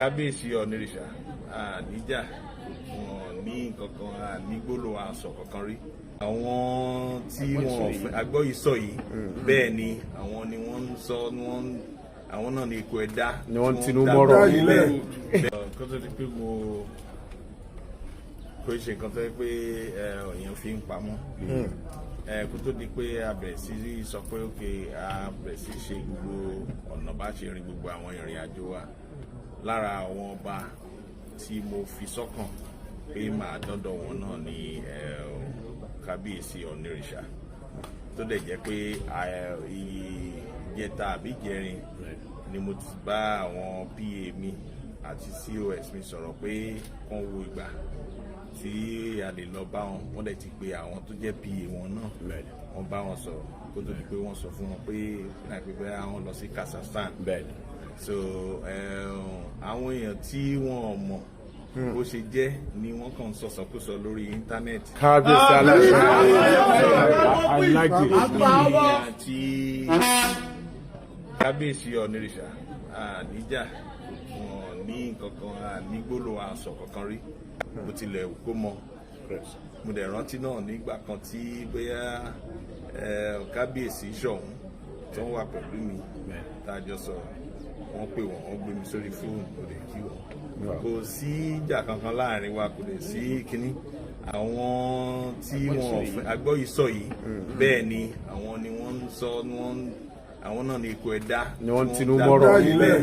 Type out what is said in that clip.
kábíyèsí nirìṣà níjà ní nǹkankan ní gbólóhùn aṣọ kankan rí. Àwọn tí wọn fẹ́ agbọ yìí-sọ yìí bẹ́ẹ̀ ni àwọn ni wọ́n ń sọ àwọn náà ní ikú ẹ̀dá ni wọ́n tinú mọ́rọ̀ ilẹ̀ kó tó di pé mo kò ṣe nǹkan tó yẹ pé èèyàn fi ń pamọ́ kó tó di pé a bẹ̀rẹ̀ sí sọ pé ókè a bẹ̀rẹ̀ sí ṣe gbogbo ọ̀nà bá ṣe rìn gbogbo àwọn ìrìn àjò wa lára àwọn ọba tí mo fi sọ́kàn pé màá dọ́dọ̀ wọn náà ní kábíyèsí nirìṣà tó dẹ̀ jẹ́ pé ìjẹta àbí ìjẹrin ni mo ti bá àwọn PA mi àti COS mi sọ̀rọ̀ pé kán wo ìgbà tí a lè lọ bá wọn wọ́n dẹ̀ ti pe àwọn tó jẹ́ PA wọn náà wọ́n bá wọn sọ̀rọ̀ kó tó di pé wọ́n sọ fún wọn pé láìpẹ́ àwọn lọ sí Kazakhstan so àwọn èèyàn tí wọ́n mọ̀ bó ṣe jẹ́ ni wọ́n kàn sọ̀sọ̀kúsọ lórí íńtánẹ́ẹ̀tì. kábíyèsí àti kábíyèsí nirìṣà níjà ní nǹkankan ní gbólóhùn aṣọ kankan rí bó tilẹ̀ kó mọ mo dẹ̀ rántí náà nígbà kan tí bóyá kábíyèsí ṣọ̀hún tó ń wà pẹ̀lú mi tá a jọ sọ̀rọ̀ wọ́n pè wọ́n gbé mi sórí fóònù kò lè kí wọ́n kò sí ìjà kankan láàrin wa kò lè sí kínní àwọn tí wọn fẹ́ agbọ yìí-sọ yìí bẹ́ẹ̀ ni àwọn ni wọ́n ń sọ àwọn náà ní ikú ẹ̀dá ni wọ́n tinú mọ́rọ̀ ilẹ̀.